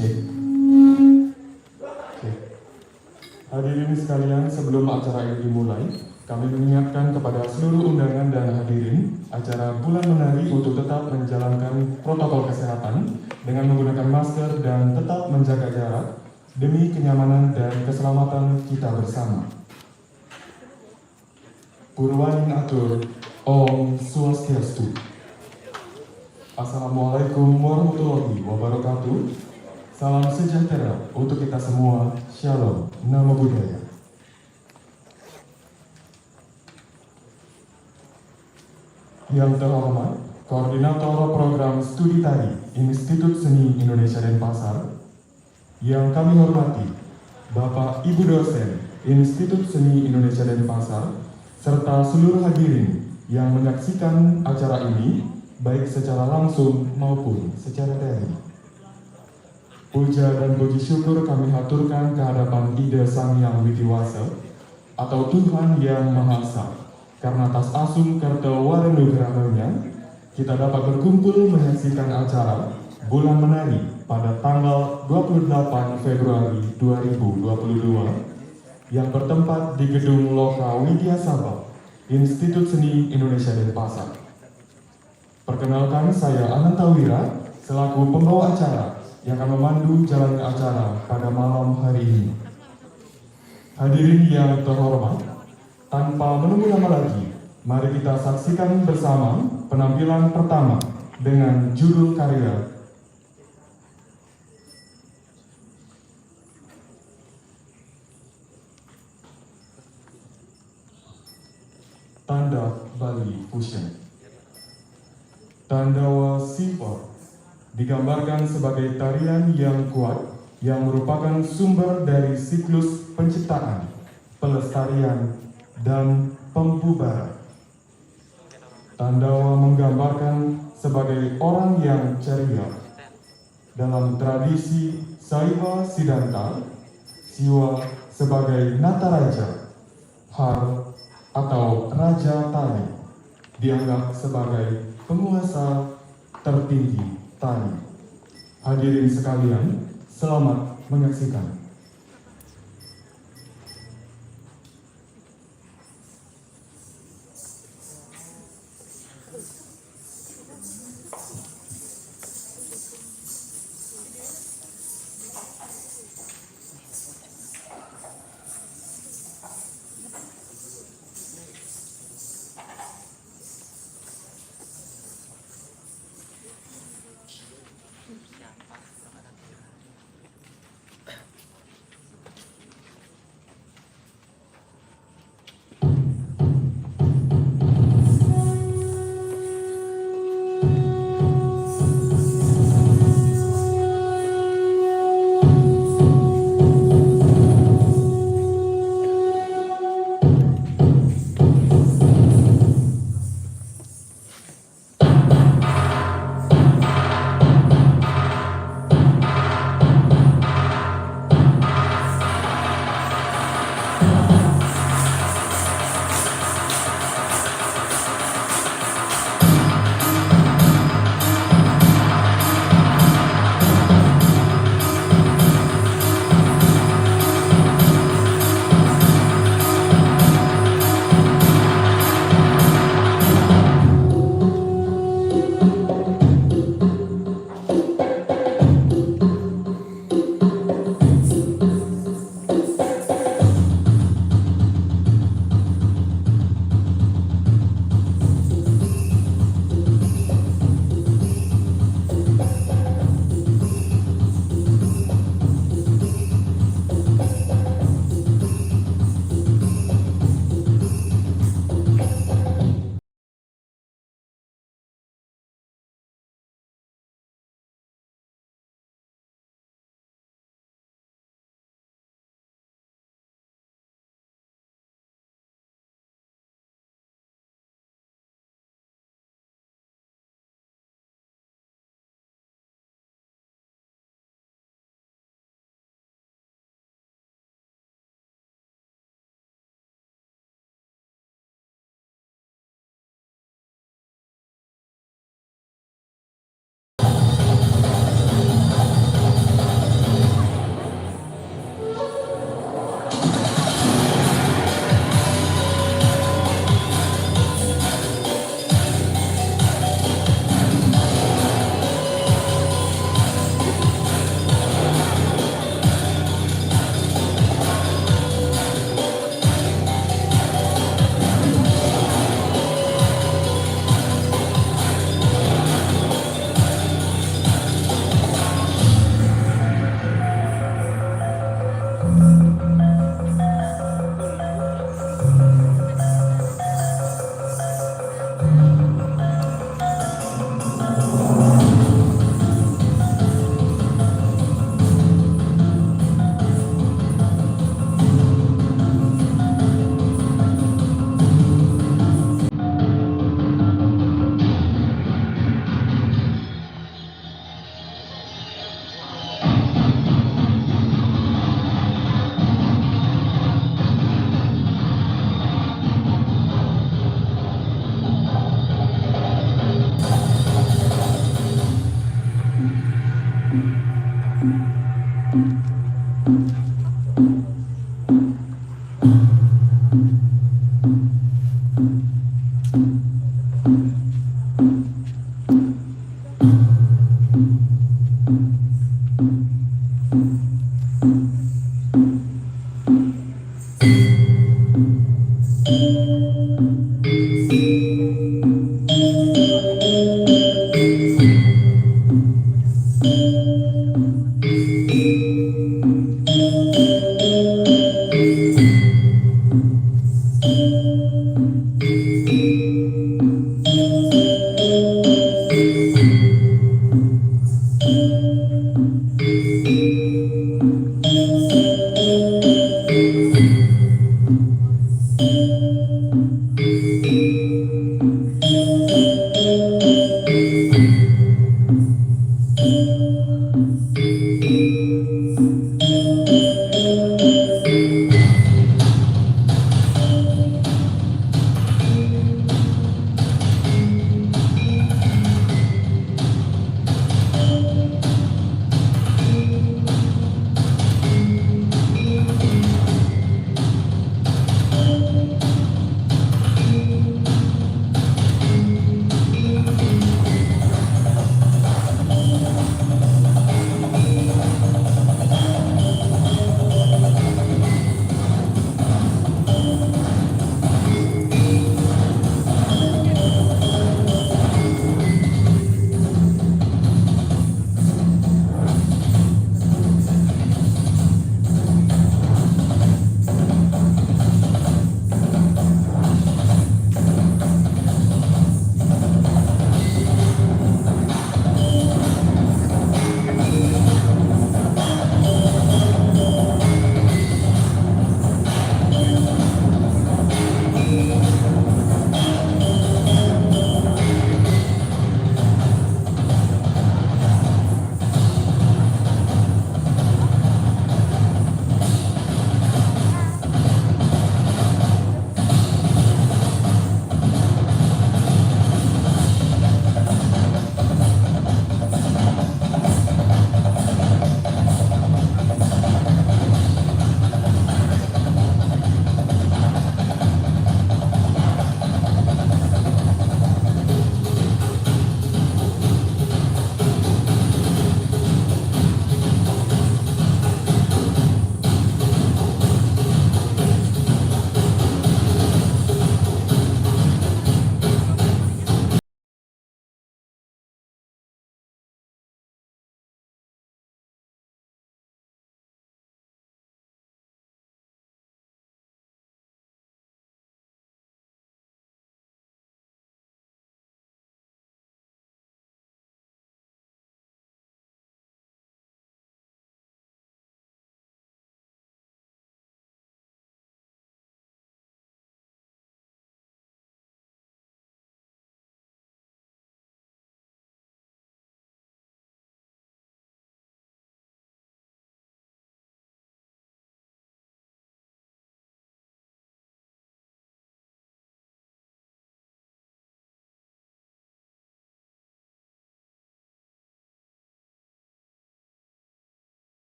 Cek. Cek. Hadirin sekalian, sebelum acara ini dimulai, kami mengingatkan kepada seluruh undangan dan hadirin acara Bulan Menari untuk tetap menjalankan protokol kesehatan dengan menggunakan masker dan tetap menjaga jarak demi kenyamanan dan keselamatan kita bersama. Purwaning Atur, Om Swastiastu. Assalamualaikum warahmatullahi wabarakatuh. Salam sejahtera untuk kita semua. Shalom, Namo Buddhaya. Yang terhormat, Koordinator Program Studi Tari Institut Seni Indonesia Denpasar. Yang kami hormati, Bapak Ibu dosen Institut Seni Indonesia Denpasar, serta seluruh hadirin yang menyaksikan acara ini, baik secara langsung maupun secara daring. Puja dan puji syukur kami haturkan ke hadapan Ida Sang Yang Witiwasa atau Tuhan Yang Maha Esa, karena atas asung kerta warenugerahnya kita dapat berkumpul menyaksikan acara Bulan Menari pada tanggal 28 Februari 2022 yang bertempat di Gedung Loka Widya Sabha, Institut Seni Indonesia Denpasar. Perkenalkan, saya Anantawira selaku pembawa acara yang akan memandu jalannya acara pada malam hari ini. Hadirin yang terhormat, tanpa menunggu lama lagi, mari kita saksikan bersama penampilan pertama dengan judul karya Tanda Bali Fusion. Tandawa Siva digambarkan sebagai tarian yang kuat yang merupakan sumber dari siklus penciptaan, pelestarian, dan pembubaran. Tandawa menggambarkan sebagai orang yang ceria. Dalam tradisi Saiwa Siddhanta, Siwa sebagai Nataraja, Har atau Raja Tari, dianggap sebagai penguasa tertinggi tari. Hadirin sekalian, selamat menyaksikan.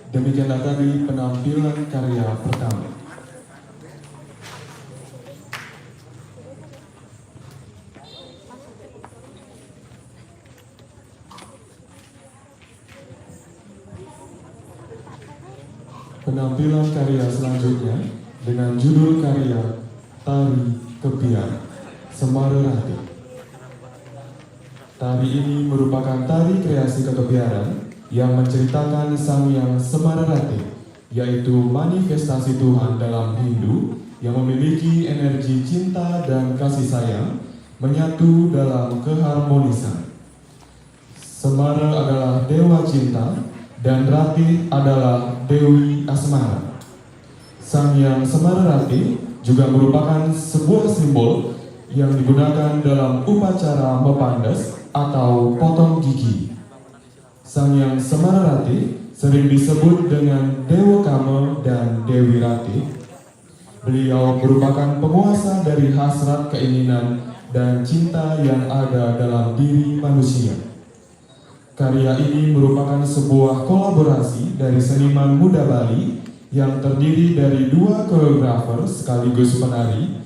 Demikianlah tadi penampilan karya pertama. Penampilan karya selanjutnya dengan judul karya Tari Kebiar Semarerati. Tari ini merupakan tari kreasi kekebiaran yang menceritakan Sang Hyang Semarerati yaitu manifestasi Tuhan dalam Hindu yang memiliki energi cinta dan kasih sayang menyatu dalam keharmonisan. Semara adalah dewa cinta dan Ratih adalah Dewi Asmara. Sang Hyang Semara Ratih juga merupakan sebuah simbol yang digunakan dalam upacara mepandas atau potong gigi. Sang Hyang Semara Ratih sering disebut dengan Dewa Kama dan Dewi Ratih. Beliau merupakan penguasa dari hasrat, keinginan, dan cinta yang ada dalam diri manusia. Karya ini merupakan sebuah kolaborasi dari seniman muda Bali yang terdiri dari 2 koreografer sekaligus penari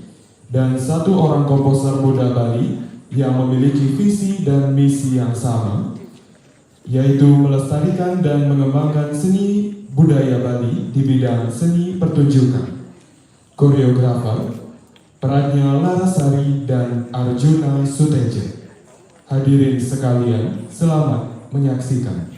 dan 1 orang komposer muda Bali yang memiliki visi dan misi yang sama, yaitu melestarikan dan mengembangkan seni budaya Bali di bidang seni pertunjukan. Koreografer Pradnya Larasari dan Arjuna Suteja. Hadirin sekalian, selamat menyaksikan.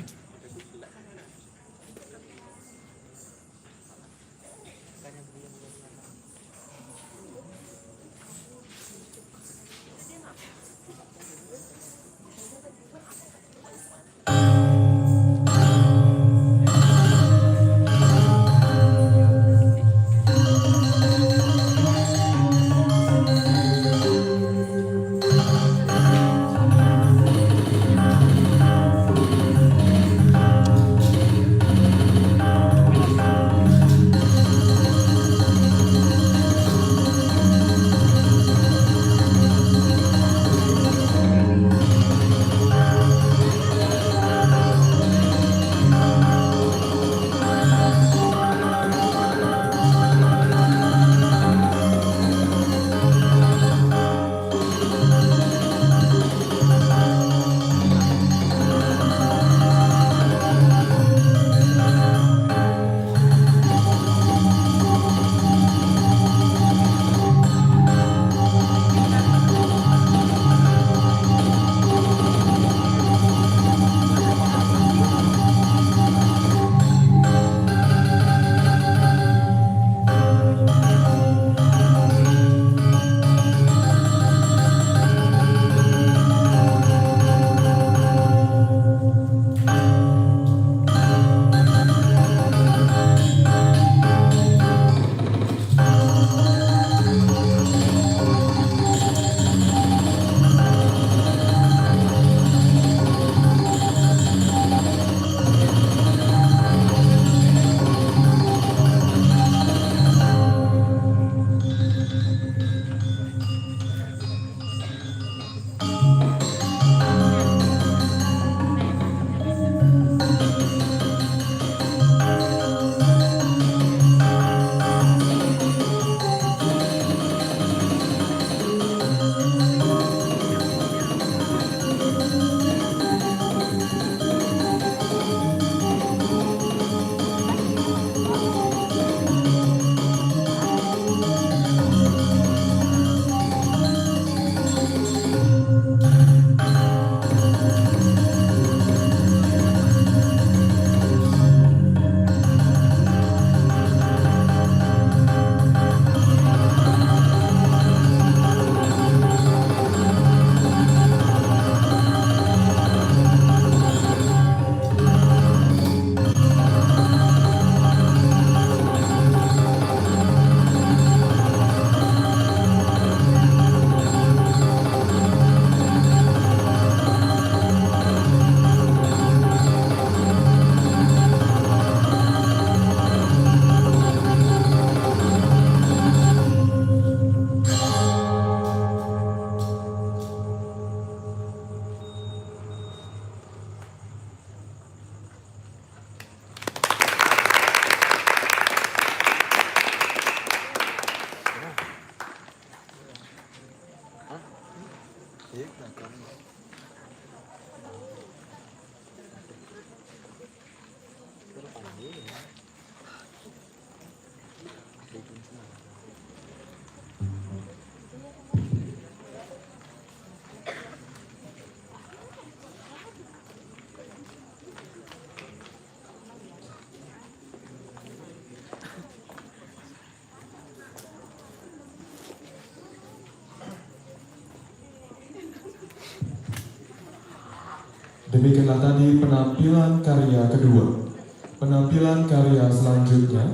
Demikianlah tadi penampilan karya kedua. Penampilan karya selanjutnya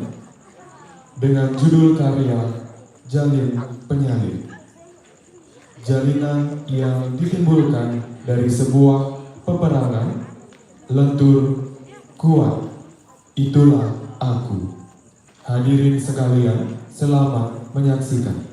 dengan judul karya Jalin Penyalin. Jalinan yang ditimbulkan dari sebuah peperangan, lentur, kuat, itulah aku. Hadirin sekalian, selamat menyaksikan.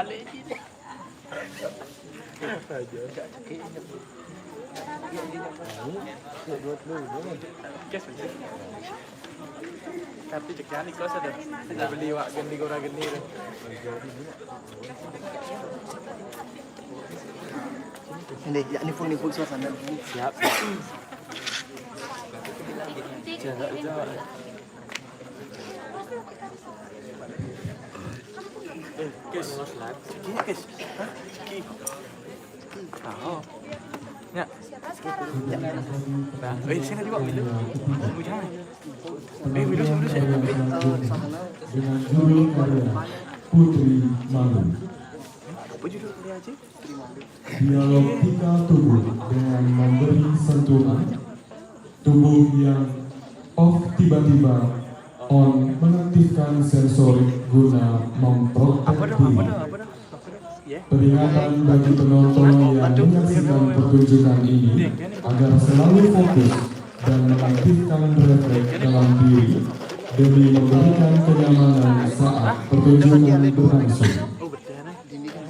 balik sini. Kes aja. Tapi cekian nih kos ada. Saya beli wak geni gora geni tu. Ini full suasana. Siap. Jaga itu. Kes. Kes. Hah? Ki. Tahu. Ya. Nah, sini juga video. Jangan. Video saya. Dengan judul karya Putri Malu. Apa judul dia aja? Dialog kita tubuh dengan memberi sentuhan, tubuh yang off tiba-tiba on mengaktifkan sensorik guna memproteksi diri. Peringatan bagi penonton yang menyaksikan pertunjukan ini agar selalu fokus dan mengaktifkan refleks dalam diri demi memberikan kenyamanan saat pertunjukan berlangsung.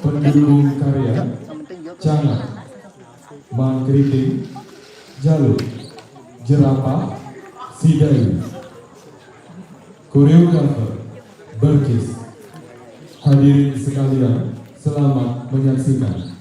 Pendukung karya Cangat, Mangkriting, Jaluk, Jerapah, Sidayu. Koreografer Berkis. Hadirin sekalian, selamat menyaksikan.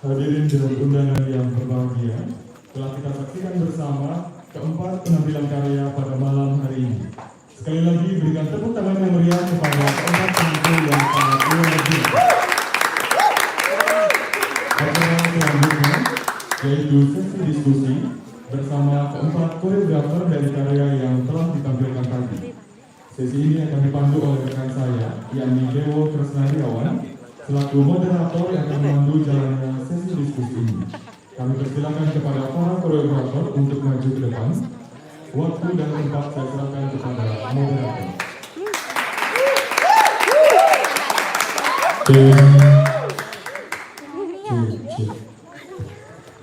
Hadirin dan undangan yang berbahagia, telah kita saksikan bersama keempat penampilan karya pada malam hari ini. Sekali lagi berikan tepuk tangan yang meriah kepada keempat penampil yang sangat luar biasa. Acara selanjutnya yaitu sesi diskusi bersama keempat koreografer dari karya yang telah ditampilkan tadi. Sesi ini akan dipandu oleh rekan saya, yakni Dewo Kresnariawan, selaku moderator yang akan memandu jalannya sesi diskusi ini. Kami persilakan kepada para koreografer untuk maju ke depan. Waktu dan tempat saya serahkan kepada moderator.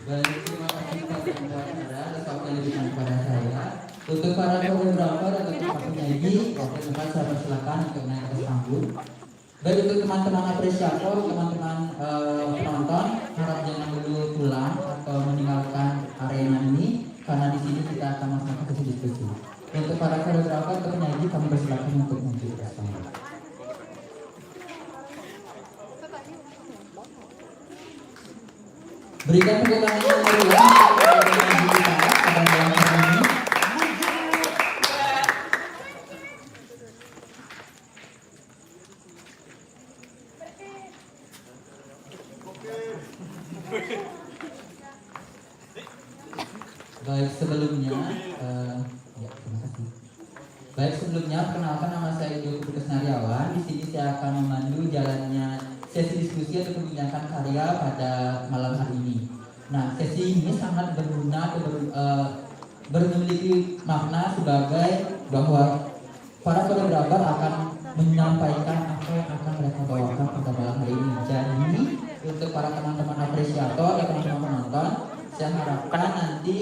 Baik, terima kasih kepada atas waktu yang diberikan kepada saya. Untuk para koreografer atau para penyanyi, tempat saya persilakan untuk naik ke panggung. Baik, untuk teman-teman apresiator, teman-teman penonton, harap jangan dulu pulang atau meninggalkan arena ini, karena di sini kita akan melakukan sesi diskusi. Untuk para koreografer atau penyanyi, kami persilakan untuk maju ke panggung. Berikan tepuk tangan yang meriah kepada penyanyi kita pada malam hari ini. Baik, sebelumnya, terima kasih. Baik, sebelumnya perkenalkan, nama saya Dewo Kresnariawan. Di sini saya akan memandu jalannya sesi diskusi atau perbincangan karya pada malam hari ini. Nah, sesi ini sangat berguna atau memiliki makna sebagai bahwa para koreografer akan menyampaikan apa yang akan mereka bawakan pada malam hari ini. Jadi, untuk para teman-teman apresiator dan teman-teman penonton, penonton, saya harapkan nanti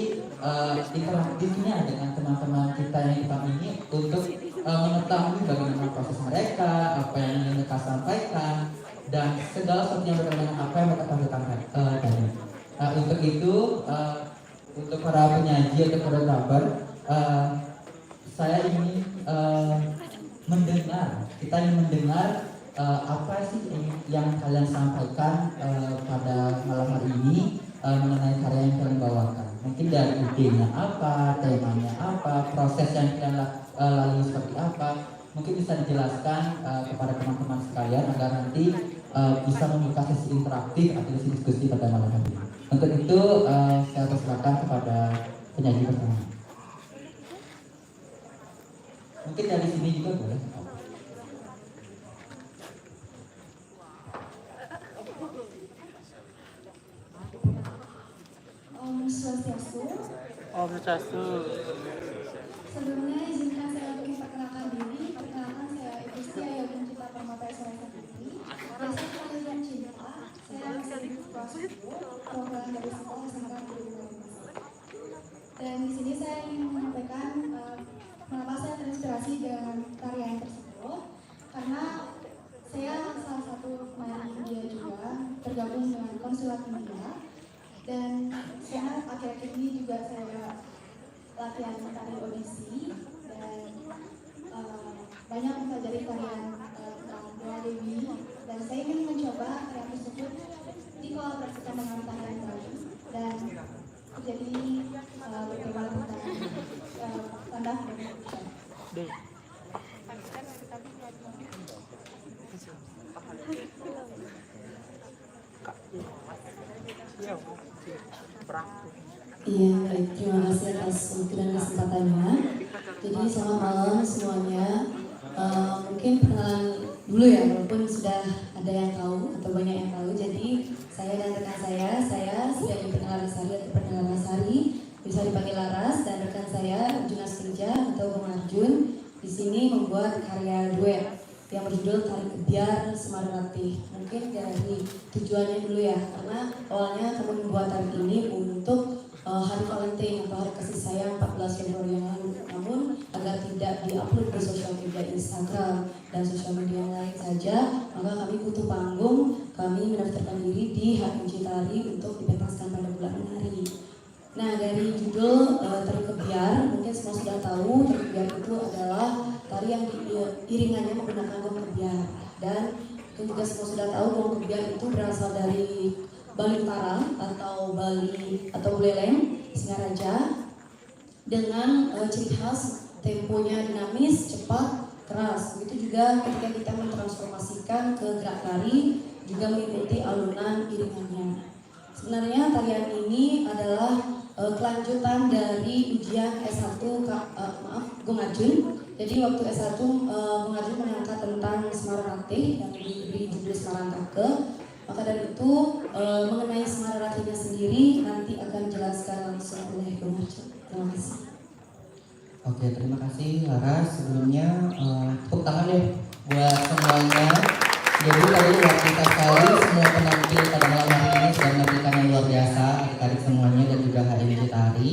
interaktifnya dengan teman-teman kita yang di PAM ini untuk mengetahui bagaimana proses mereka, apa yang ingin mereka sampaikan, dan segala sesuatu yang berkaitan dengan apa yang mereka tampilkan tadi. Untuk itu, untuk para penyaji atau koreografer, saya ingin kita ingin mendengar apa sih yang kalian sampaikan pada malam hari ini mengenai karya yang kalian bawakan. Mungkin dari idenya apa, temanya apa, proses yang kalian lalui seperti apa. Mungkin bisa dijelaskan kepada teman-teman sekalian agar nanti bisa membuka sesi interaktif atau sesi diskusi pada malam hari ini. Untuk itu saya persilakan kepada penyaji pertama. Mungkin dari sini juga boleh. Om Swastiastu. Om Swastiastu. Sebelumnya izinkan saya untuk memperkenalkan diri. Perkenalkan saya Ibu Setia Yogun Cita Permata SMK Putri. Dasar Kelahiran Cinta. Saya masih di kelas 10 program dari sekolah SMK Putri. Dan di sini saya ingin menyampaikan mengapa saya terinspirasi dengan karya yang tersebut. Karena saya salah satu pemain India juga, tergabung dengan Konsulat India. Dan saya akhir-akhir ini juga saya latihan tari audisi dan banyak mempelajari tarian tentang Dewa Dewi, dan saya ingin mencoba karya tersebut dikolaborasikan dengan tarian Bali dan menjadi beberapa tanda Indonesia. Iya, baik. Terima kasih atas waktu dan kesempatannya. Jadi selamat malam semuanya. Mungkin perkenalan dulu ya, walaupun sudah ada yang tahu atau banyak yang tahu. Jadi saya dan rekan saya sedang Pernelarasari atau Pernelarasari, bisa dipanggil Laras, dan rekan saya Arjuna Senja atau Bung Arjun di sini membuat karya duet yang berjudul Tari Kebiar Semararati. Mungkin dari tujuannya dulu ya, karena awalnya kami membuat tari ini untuk Hari Valentine atau Hari Kasih Sayang 14 Februari yang lalu. Namun agar tidak diupload di sosial media Instagram dan sosial media yang lain saja, maka kami butuh panggung. Kami mendaftarkan diri di HMJ Tari untuk dipentaskan pada bulan hari. Nah, dari judul Tari Kebiar, mungkin semua sudah tahu Tari Kebiar itu adalah tari yang iringannya menggunakan gong kebiar. Dan mungkin juga semua sudah tahu gong kebiar itu berasal dari Bali Utara atau Bali atau Buleleng, Singaraja, dengan ciri khas temponya dinamis, cepat, keras. Begitu juga ketika kita mentransformasikan ke gerak tari, juga mengikuti alunan iringannya. Sebenarnya tarian ini adalah kelanjutan dari ujian S1 Bung Arjun. Jadi waktu S1 Bung Arjun mengangkat tentang Semararati yang diberi judul Semarantake. Maka dari itu mengenai Semararatinya sendiri nanti akan dijelaskan langsung oleh Bung Arjun. Terima kasih. Oke, terima kasih Laras. Sebelumnya tepuk tangan deh buat semuanya. Jadi tadi luar biasa sekali semua penampil pada malam hari ini sudah menampilkan yang luar biasa, adik-adik semuanya dan juga HMJ Tari.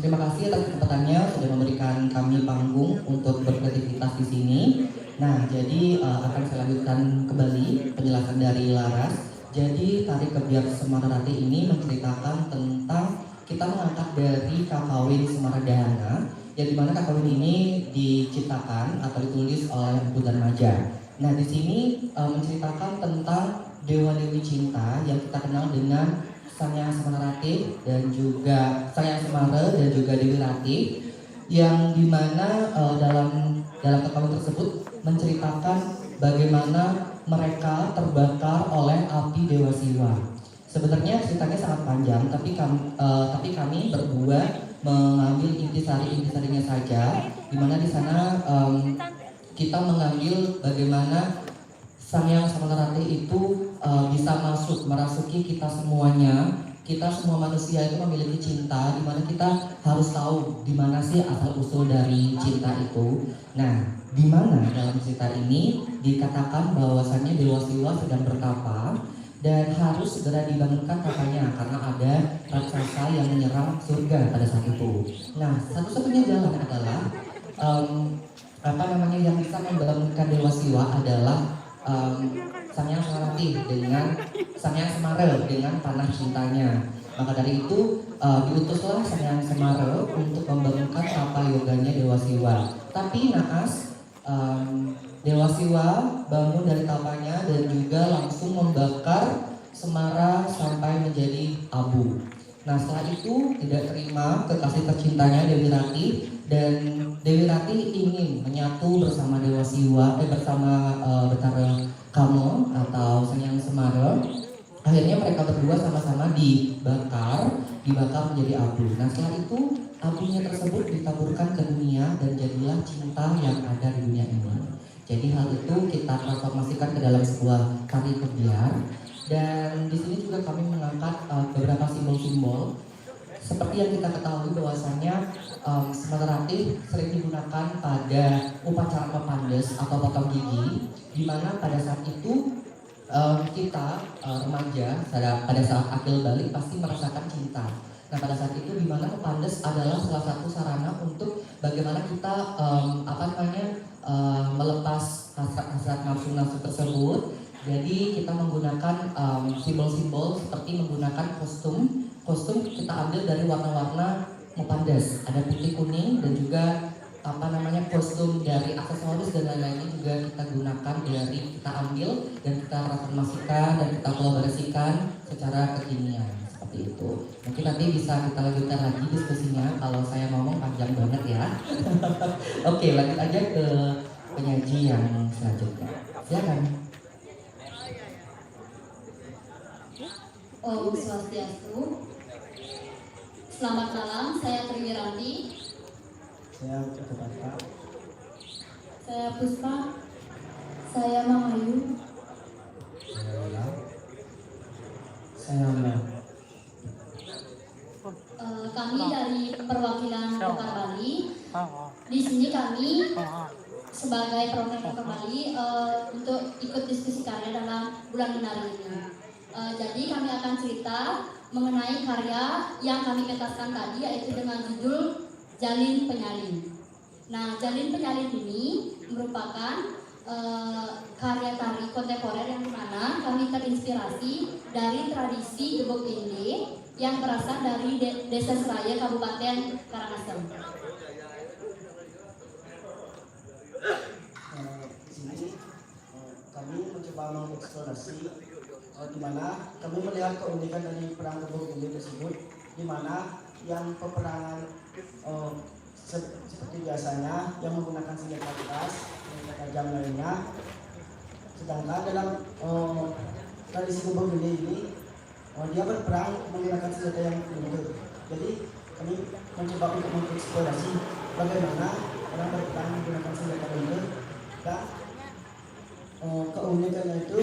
Terima kasih atas kesempatannya sudah memberikan kami panggung untuk berkreativitas di sini. Nah, jadi akan saya lanjutkan kembali penjelasan dari Laras. Jadi Tari Kebiar Semararati ini menceritakan tentang kita mengangkat dari Kakawin Semaradahana, yang dimana Kakawin ini diciptakan atau ditulis oleh Empu Darmaja. Nah, di sini menceritakan tentang Dewa Dewi Cinta yang kita kenal dengan Sang Hyang Semararati dan juga Sang Hyang Semara dan juga Dewi Rati, yang dimana dalam Kakawin tersebut menceritakan bagaimana mereka terbakar oleh api Dewa Siwa. Sebenarnya ceritanya sangat panjang, tapi kami berdua mengambil intisarinya saja, dimana di sana kita mengambil bagaimana Sang Hyang Semararati itu bisa merasuki kita semuanya. Kita semua manusia itu memiliki cinta, dimana kita harus tahu di mana sih asal usul dari cinta itu. Nah, di mana dalam cerita ini dikatakan bahwasannya Dewa Siwa sedang bertapa dan harus segera dibangunkan katanya karena ada raksasa yang menyerang surga pada saat itu. Nah, satu-satunya jalan adalah yang bisa membangunkan Dewa Siwa adalah Sang Hyang Saranti dengan Sang Hyang Semara dengan panah cintanya. Maka dari itu diutuslah Sang Hyang Semara untuk membangunkan tapa yoganya Dewa Siwa. Tapi naas Dewa Siwa bangun dari tapanya dan juga langsung membakar Semara sampai menjadi abu. Nah, setelah itu tidak terima kekasih tercintanya Dewi Rati, dan Dewi Rati ingin menyatu bersama Dewa Siwa bersama Betara Kamo atau Sang Hyang Semara. Akhirnya mereka berdua sama-sama dibakar menjadi abu. Nah, setelah itu abunya tersebut ditaburkan ke dunia dan jadilah cinta yang ada di dunia ini. Jadi hal itu kita transformasikan ke dalam sebuah tari kebiar. Dan di sini juga kami mengangkat beberapa simbol-simbol seperti yang kita ketahui bahwasanya Semara Ratih sering digunakan pada upacara mepandes atau potong gigi, di mana pada saat itu kita remaja pada saat akil balik pasti merasakan cinta. Nah, pada saat itu di mana mepandes adalah salah satu sarana untuk bagaimana kita melepas hasrat nafsu tersebut. Jadi kita menggunakan simbol-simbol seperti menggunakan kostum kita ambil dari warna-warna mepandes. Ada putih, kuning, dan juga kostum dari aksesoris dan lain-lainnya juga kita gunakan kita ambil dan kita transformasikan dan kita kolaborasikan secara kekinian seperti itu. Mungkin nanti bisa kita lanjutkan lagi diskusinya kalau saya ngomong panjang banget ya. Oke, lanjut aja ke penyaji yang selanjutnya. Silakan. Om Swastiastu. Selamat malam, saya Triwiranti. Saya Cakapata. Saya Puspa. Saya Mamayu. Saya Mel. Kami dari perwakilan Kota Bali. Di sini kami sebagai perwakilan Kota Bali untuk ikut diskusi karya dalam bulan menari ini. Jadi kami akan cerita mengenai karya yang kami pentaskan tadi, yaitu dengan judul Jalin Penyalin. Nah, Jalin Penyalin ini merupakan karya tari kontemporer yang dimana kami terinspirasi dari tradisi gebok inde yang berasal dari Desa Seraya, Kabupaten Karangasem. Di sini kami mencoba mengeksplorasi di mana kami melihat keunikan dari perang gebok ini tersebut, di mana yang peperangan seperti biasanya yang menggunakan senjata keras, senjata tajam lainnya, sedangkan dalam tradisi gebok ini dia berperang menggunakan senjata yang lembut. Jadi kami mencoba untuk mengeksplorasi bagaimana orang berperang menggunakan senjata lembut, dan keunikannya itu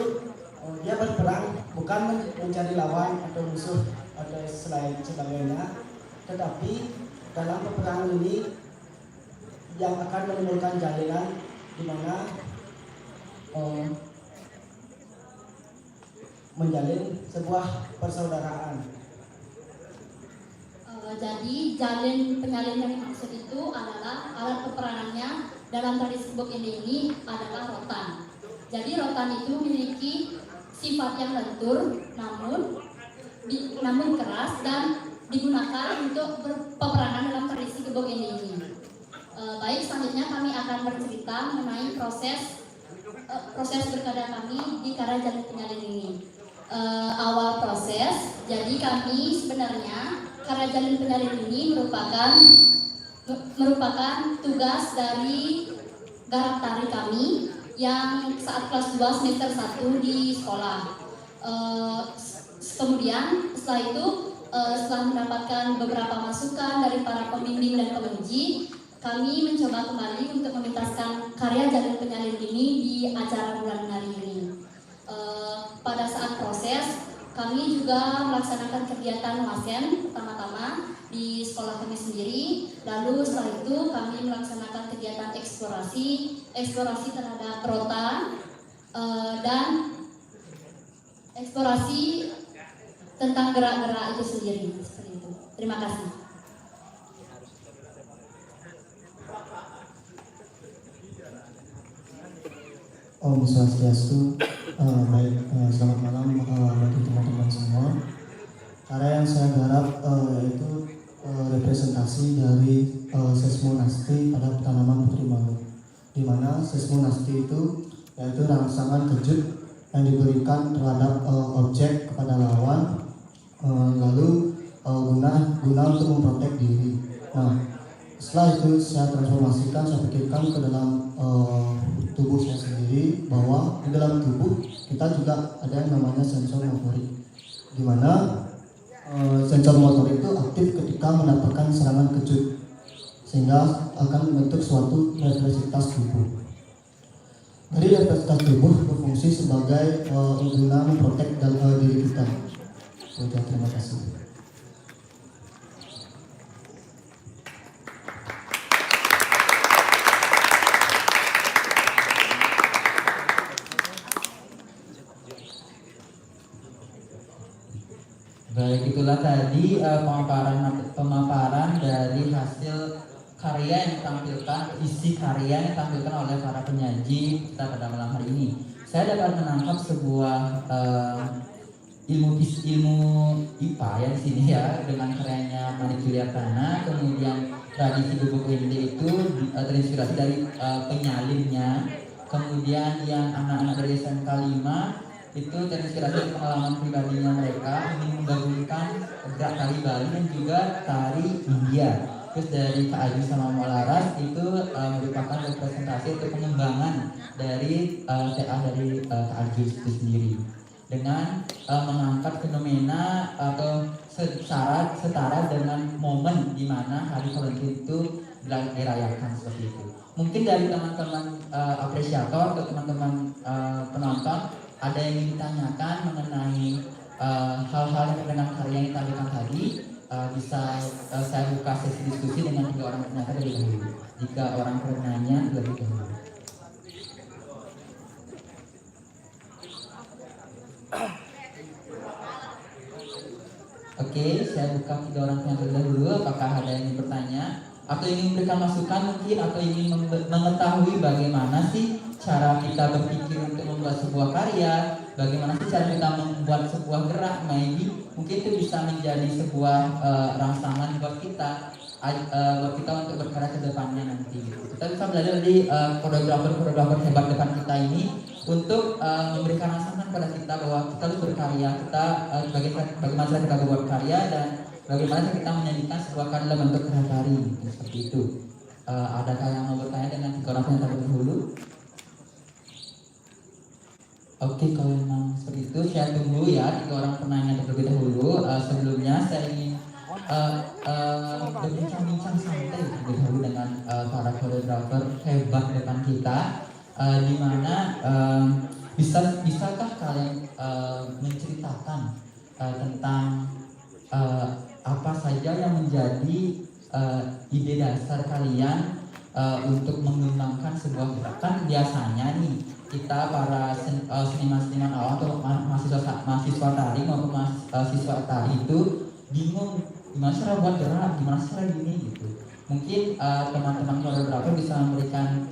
dia berperang bukan mencari lawan atau musuh atau selain sebagainya, tetapi dalam peperangan ini yang akan menimbulkan jalinan di mana menjalin sebuah persaudaraan. Jadi jalin penyalin yang dimaksud itu adalah alat peperangannya dalam tradisi gebok inde ini adalah rotan. Jadi rotan itu memiliki sifat yang lentur, namun keras dan digunakan untuk berpeperangan dalam tradisi gebok inde ini. Baik, selanjutnya kami akan bercerita mengenai proses berkarya kami di karya Jalin Penyalin ini. Awal proses, jadi kami sebenarnya karya Jalin Penyalin ini merupakan tugas dari garap tari kami yang saat kelas 2 semester 1 di sekolah. Kemudian setelah itu setelah mendapatkan beberapa masukan dari para pembimbing dan penguji, kami mencoba kembali untuk mementaskan karya Jalin Penyalin ini di acara bulan menari ini. Pada saat proses, kami juga melaksanakan kegiatan wasen pertama-tama di sekolah kami sendiri. Lalu setelah itu kami melaksanakan kegiatan eksplorasi terhadap rotan dan eksplorasi tentang gerak-gerak itu sendiri seperti itu. Terima kasih. Om Swastiastu. Selamat malam bagi teman-teman semua. Karya yang saya garap yaitu representasi dari seismonasti pada tanaman putri mangrove, di mana seismonasti itu yaitu rangsangan kejut yang diberikan terhadap objek kepada lawan, lalu guna untuk memprotek diri. Nah, setelah itu saya transformasikan, saya pikirkan ke dalam tubuh saya sendiri, bahwa di dalam tubuh kita juga ada yang namanya sensor motorik, di mana sensor motorik itu aktif ketika mendapatkan serangan kejut, sehingga akan membentuk suatu refleksivitas tubuh. Jadi refleksivitas tubuh berfungsi sebagai guna memprotek diri kita. Terima kasih. Baik, itulah tadi pemaparan dari hasil karya yang ditampilkan, isi karya yang ditampilkan oleh para penyaji kita pada malam hari ini. Saya dapat menangkap sebuah ilmu IPA ya di sini ya, dengan karyanya Manik Juliartana. Kemudian tradisi Gubuk Ende itu terinspirasi dari penyalinnya. Kemudian yang anak-anak dari SMK 5 itu terinspirasi dari pengalaman pribadinya mereka, ingin menggabungkan gerak tari Bali dan juga tari India. Terus dari Kak Ayu sama Molaras itu merupakan representasi untuk pengembangan dari TA dari Kak Ayu itu sendiri, dengan mengangkat fenomena atau setara dengan momen di mana Hari Valentine itu dirayakan seperti itu. Mungkin dari teman-teman apresiator atau teman-teman penonton ada yang ingin ditanyakan mengenai hal-hal yang dengan karya yang ditampilkan tadi, bisa saya buka sesi diskusi dengan 3 orang penanya terlebih dahulu. 3 orang penanya terlebih dahulu. Oke, saya buka 3 orang penanya terlebih dahulu. Apakah ada yang ingin bertanya atau ingin memberikan masukan mungkin, atau ingin mengetahui bagaimana sih cara kita berpikir untuk membuat sebuah karya, bagaimana sih cara kita membuat sebuah gerak, maybe mungkin itu bisa menjadi sebuah rangsangan buat kita untuk berkarya ke depannya nanti gitu. Kita bisa belajar dari koreografer hebat depan kita ini untuk memberikan rangsangan pada kita bahwa kita harus berkarya, kita bagaimana cara kita membuat karya, dan bagaimana cara kita menyanyikan sebuah karya dalam bentuk karya tari gitu, seperti itu. Adakah yang mau bertanya dengan 3 orang yang terlebih dahulu? Oke, kalau memang seperti itu, saya tunggu ya 3 orang penanya terlebih dahulu. Sebelumnya saya ingin berbincang-bincang santai terlebih dahulu dengan para koreografer hebat depan kita, di mana bisakah kalian menceritakan tentang apa saja yang menjadi ide dasar kalian untuk mengembangkan sebuah gerakan? Biasanya nih kita para seniman-seniman awam atau mahasiswa tari maupun mahasiswa tari itu bingung gimana cara buat gerak, gimana cara gini gitu. Mungkin teman-teman koreografer bisa memberikan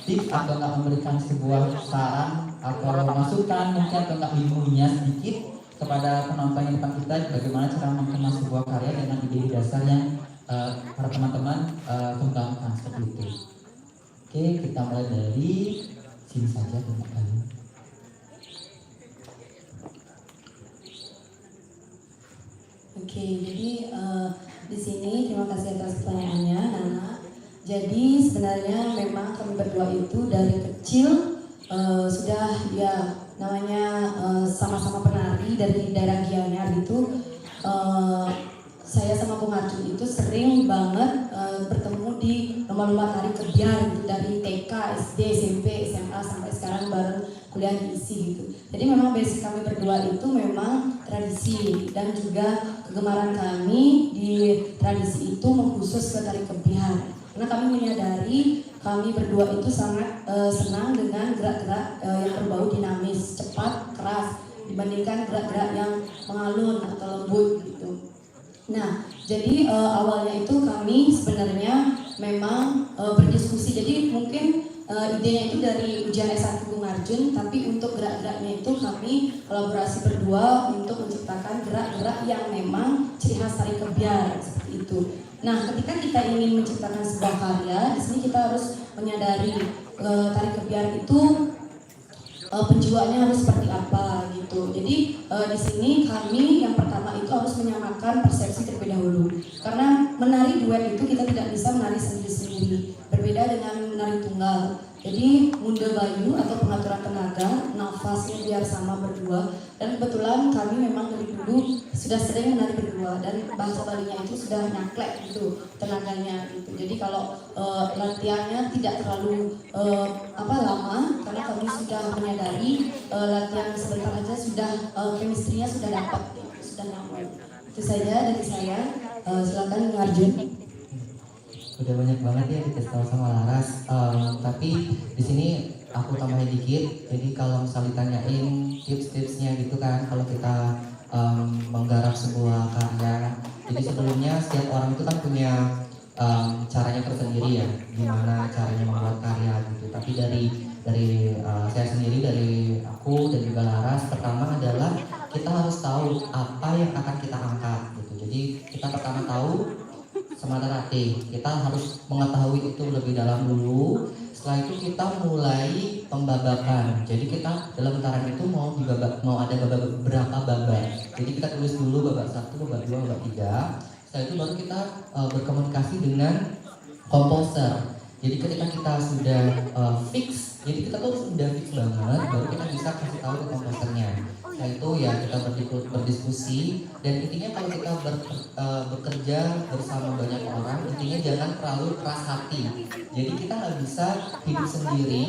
tips atau nggak memberikan sebuah saran atau masukan mungkin, atau nggak ilmunya sedikit kepada penonton yang depan kita, bagaimana cara mengemas sebuah karya dengan ide dasar yang para teman-teman kembangkan seperti itu. Oke, kita mulai dari sini saja teman-teman. Oke, jadi di sini terima kasih atas pertanyaannya, Nana. Jadi sebenarnya memang kami berdua itu dari kecil sudah ya namanya sama-sama penari dari daerah Gianyar itu. Saya sama Bung Arjun itu sering banget bertemu di lomba-lomba tari kebiar gitu, dari TK, SD, SMP, SMA sampai sekarang bareng kuliah di ISI gitu. Jadi memang basic kami berdua itu memang tradisi, dan juga kegemaran kami di tradisi itu mengkhusus ke tari kebiar. Karena kami menyadari kami berdua itu sangat senang dengan gerak-gerak yang berbau dinamis, cepat, keras. dibandingkan gerak-gerak yang mengalun atau lembut gitu. Nah, jadi awalnya itu kami sebenarnya memang berdiskusi. Jadi mungkin idenya itu dari ujian S1 Bung Arjun, tapi untuk gerak-geraknya itu kami kolaborasi berdua untuk menciptakan gerak-gerak yang memang ciri khas tari kebiar seperti itu. Nah, ketika kita ingin menciptakan sebuah karya, di sini kita harus menyadari tari kebiar itu penjualnya harus seperti apa gitu. Jadi di sini kami yang pertama itu harus menyamakan persepsi terlebih dahulu. Karena menari duet itu kita tidak bisa menari sendiri-sendiri. Berbeda dengan menari tunggal. Jadi mundur bayu atau pengaturan tenaga, nafasnya biar sama berdua. Dan kebetulan kami memang dari dulu sudah sering menari berdua dan bahasa Balinya itu sudah nyaklek gitu tenaganya gitu. Jadi kalau latihannya tidak terlalu lama karena kami sudah menyadari latihan sebentar aja sudah chemistry-nya sudah dapat gitu, sudah nyambung. Itu saja dari saya. Silakan Bung Arjun. Udah banyak banget ya dikasih tahu sama Laras. Tapi di sini aku tambahin dikit. Jadi kalau misalnya ditanyain tips-tipsnya gitu kan, kalau kita menggarap sebuah karya. Jadi sebelumnya setiap orang itu kan punya caranya tersendiri ya, gimana caranya membuat karya gitu. Tapi dari saya sendiri, dari aku dan juga Laras, pertama adalah kita harus tahu apa yang akan kita angkat gitu. Jadi kita pertama tahu semata rate, kita harus mengetahui itu lebih dalam dulu. Setelah itu kita mulai pembabakan. Jadi kita dalam tarian itu mau ada berapa babak. Jadi kita tulis dulu babak 1, babak 2, babak 3. Setelah itu baru kita berkomunikasi dengan komposer. Jadi ketika kita sudah fix, jadi kita tuh sudah fix banget, baru kita bisa kasih tahu ke komposernya. Setelah itu ya kita berdiskusi, dan intinya kalau kita bekerja bersama banyak orang, intinya jangan terlalu keras hati. Jadi kita nggak bisa hidup sendiri.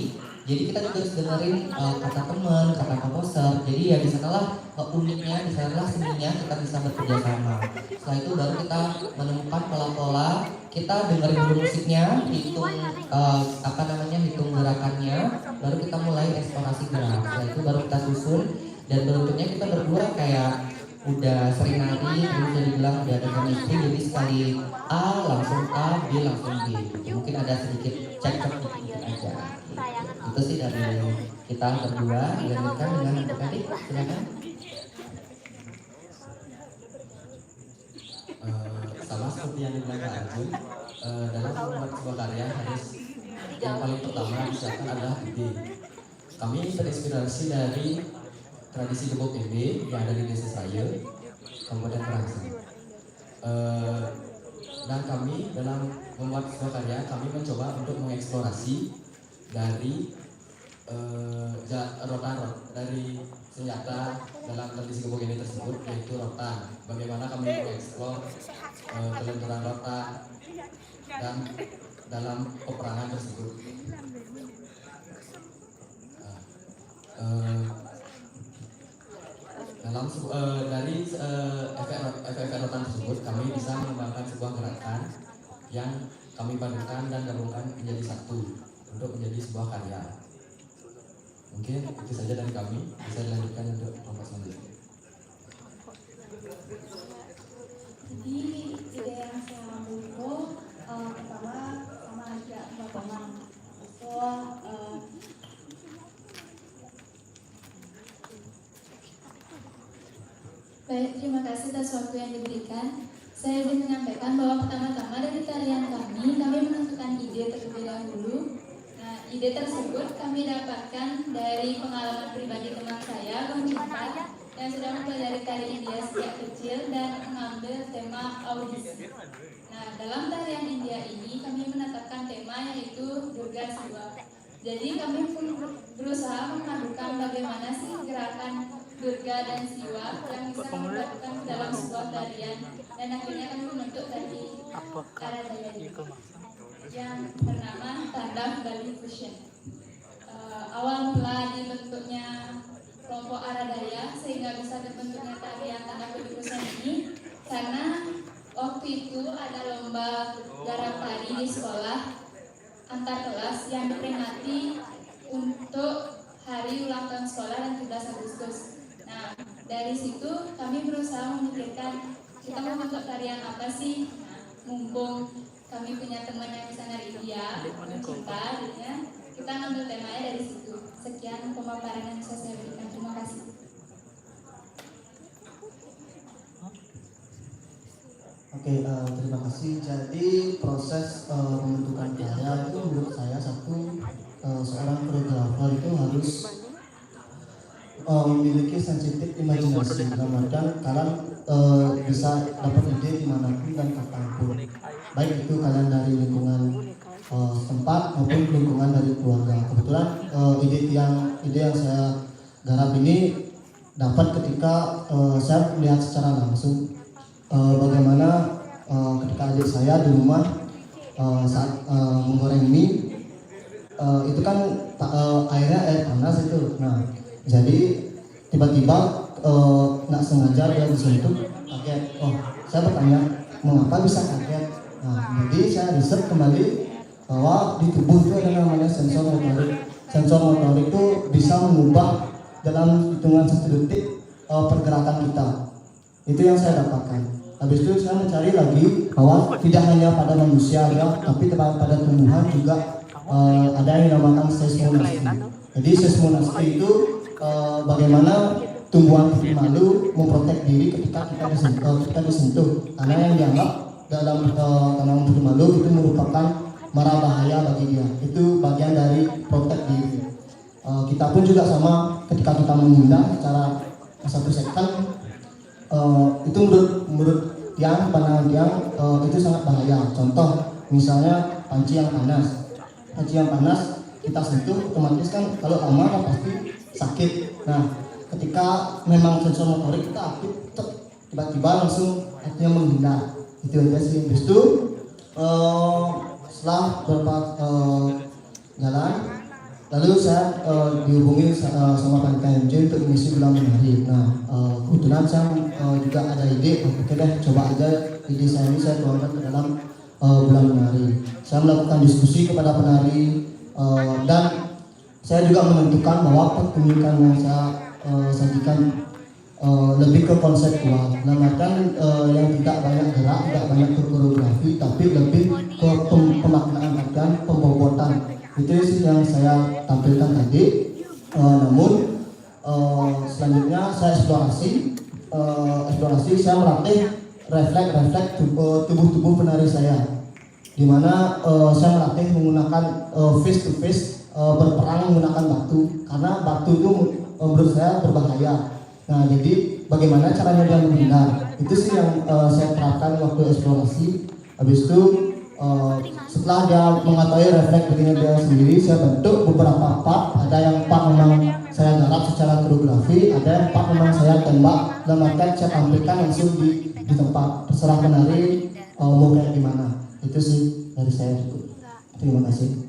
Jadi kita juga harus dengerin kata teman, kata komposer. Jadi ya di sanalah uniknya, di sanalah seninya kita bisa bekerja sama. Setelah itu baru kita menemukan pola-pola, kita dengerin dulu musiknya, hitung hitung gerakannya, baru kita mulai eksplorasi gerak. Setelah itu baru kita susun, dan bentuknya kita berdua kayak udah sering nari, terus udah dibilang udah ada chemistry, jadi sekali A langsung A, B langsung B. Mungkin ada sedikit cekcok dikit aja. Itu sih dari kita berdua. Dilanjutkan dengan adik-adik, silakan. Sama seperti yang dibilang Kak Arjun, dalam membuat sebuah karya harus yang paling pertama disiapkan adalah ide. Kami terinspirasi dari tradisi Gebok PB yang ada di desa saya, Kabupaten Kerangsang. Dan kami dalam membuat sebuah karya, kami mencoba untuk mengeksplorasi dari rotan dari senjata dalam tradisi Gebok ini tersebut, yaitu rotan. Bagaimana kami mengeksplor kelenturan rotan dan dalam peperangan tersebut. Dari efek rotan tersebut, kami bisa mengembangkan sebuah gerakan yang kami padukan dan gabungkan menjadi satu untuk menjadi sebuah karya. Mungkin itu saja dari kami, bisa dilanjutkan untuk kelompok selanjutnya. Jadi ide yang saya ambil itu pertama sama aja potongan. Baik, terima kasih atas waktu yang diberikan. Saya ingin menyampaikan bahwa pertama-tama dari tarian kami menentukan ide terlebih dahulu. Nah, ide tersebut kami dapatkan dari pengalaman pribadi teman saya, Bung Cinta, yang sudah mempelajari tari India sejak kecil dan mengambil tema audisi. Nah, dalam tarian India ini kami menetapkan tema yaitu Durga Siwa. Jadi kami pun berusaha memadukan bagaimana sih gerakan Durga dan Siwa yang bisa kami lakukan dalam sebuah tarian, dan akhirnya kami membentuk tari Aradaya yang bernama Tanda Bali Fusion. Awal mula dibentuknya kelompok Aradaya sehingga bisa terbentuknya tarian Tanda Bali Fusion ini karena waktu itu ada lomba garap tari di sekolah antar kelas yang diperingati untuk hari ulang tahun sekolah dan 17 Agustus. Nah, dari situ kami berusaha memikirkan kita mau bentuk tarian apa sih. Nah, mumpung kami punya teman yang bisa nari dia, mencinta, jadinya kita ngambil temanya dari situ. Sekian pemaparan yang bisa saya berikan. Terima kasih. Oke, terima kasih. Jadi proses pembentukan karya itu menurut saya seorang koreografer itu harus memiliki sensitif imajinasi. Dalam artian kalian bisa dapat ide dimanapun dan kapanpun. Baik itu kalian dari lingkungan tempat maupun lingkungan dari keluarga. Kebetulan ide yang saya garap ini dapat ketika saya melihat secara langsung bagaimana ketika adik saya di rumah saat menggoreng mie itu kan airnya air panas itu. Nah, jadi tiba-tiba nggak sengaja dia disentuh, kaget. Oh, saya bertanya mengapa bisa kaget. Nah, jadi saya riset kembali bahwa di tubuh itu ada namanya sensor motorik. Sensor motorik itu bisa mengubah dalam hitungan 1 detik pergerakan kita. Itu yang saya dapatkan. Habis itu saya mencari lagi bahwa tidak hanya pada manusia ya, tapi pada tumbuhan juga ada yang dinamakan seismonasti. Jadi seismonasti itu bagaimana tumbuhan putih malu memprotek diri ketika kita disentuh. Karena yang dianggap dalam tanaman putih malu itu merupakan mara bahaya bagi dia. Itu bagian dari protek diri. Kita pun juga sama, ketika kita menghindar secara 1 second itu menurut pandangan tiang itu sangat bahaya. Contoh misalnya panci yang panas kita sentuh otomatis kan kalau lama kan pasti sakit. Nah, ketika memang sensor motorik kita aktif, tiba-tiba langsung artinya menghindar. Itu aja sih. Habis itu setelah beberapa jalan, lalu saya dihubungi sama panitia MJ untuk mengisi bulan menari. Nah, kebetulan saya juga ada ide, oke deh coba aja ide saya ini saya tuangkan ke dalam bulan menari. Saya melakukan diskusi kepada penari dan saya juga menentukan bahwa pertunjukan yang saya sajikan lebih ke konseptual. Namanya yang tidak banyak gerak, tidak banyak koreografi, tapi lebih ke pemaknaan dan pembobotan. Itu sih yang saya tampilkan tadi. Namun selanjutnya saya eksplorasi saya melatih refleks tubuh penari saya, di mana saya melatih menggunakan face to face, berperang menggunakan batu, karena batu itu menurut saya berbahaya. Nah, jadi bagaimana caranya dia menghindar, itu sih yang saya terapkan waktu eksplorasi. Habis itu setelah dia mengetahui refleks dirinya dia sendiri, saya bentuk beberapa part. Ada yang part memang saya garap secara koreografi, ada yang part memang saya tembak dan maka saya tampilkan langsung di tempat. Terserah penari mau kayak gimana. Itu sih dari saya cukup. Terima kasih.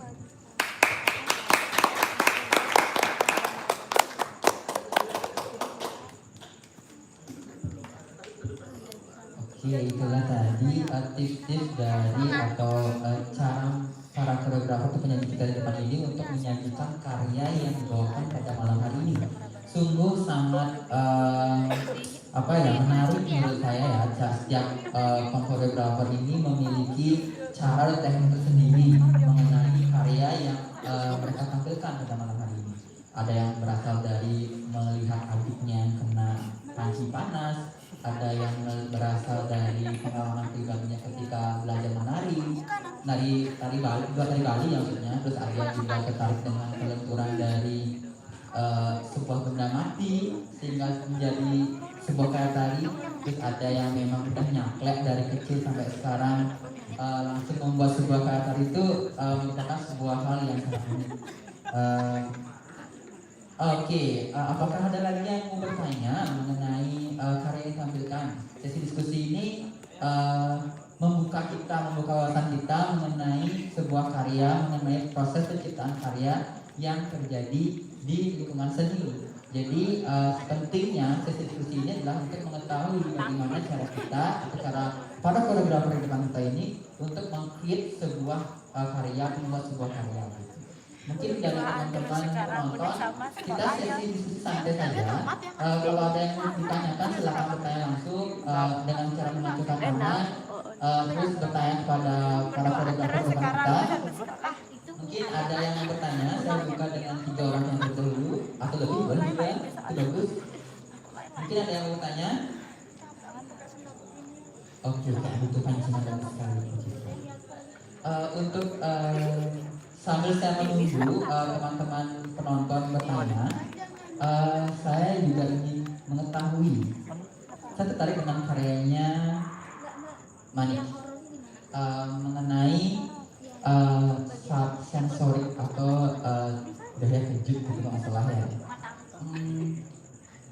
Oke, itulah tadi tips-tips dari atau cara para koreografer atau penyanyi kita di depan ini untuk menyajikan karya yang dibawakan pada malam hari ini. Sungguh sangat menarik menurut saya ya. Setiap koreografer ini memiliki cara dan teknik tersendiri mengenai karya yang mereka tampilkan pada malam hari ini. Ada yang berasal dari melihat adiknya yang kena panci panas, ada yang berasal dari pengalaman pribadinya ketika belajar tari Bali maksudnya. Terus ada yang juga tertarik dengan kelenturan dari sebuah benda mati sehingga menjadi sebuah karya tari. Terus ada yang memang udah nyaklek dari kecil sampai sekarang langsung membuat sebuah karya tari itu merupakan sebuah hal yang sangat unik. Oke, apakah ada lagi yang mau bertanya mengenai karya yang ditampilkan? Sesi diskusi ini membuka wawasan kita mengenai sebuah karya, mengenai proses penciptaan karya yang terjadi di lingkungan seni. Jadi pentingnya sesi diskusi ini adalah untuk mengetahui bagaimana cara kita atau cara para koreografer di depan kita ini untuk meng-create sebuah karya, membuat sebuah karya. mungkin dari teman-teman penonton kita sesi diskusi santai saja. Kalau ada yang mau ditanyakan silakan bertanya langsung dengan cara menunjukkan tangan, terus bertanya kepada para koordinator program kita. Mungkin ada yang mau bertanya, saya buka dengan 3 orang yang terdahulu atau lebih boleh juga, itu bagus. Mungkin ada yang mau bertanya. Oke, tak butuh pancingan dan sekali. Untuk sambil saya menunggu teman-teman penonton bertanya, saya juga ingin mengetahui. Saya tertarik dengan karyanya Manik mengenai sensorik atau daya kejut gitu nggak salah ya.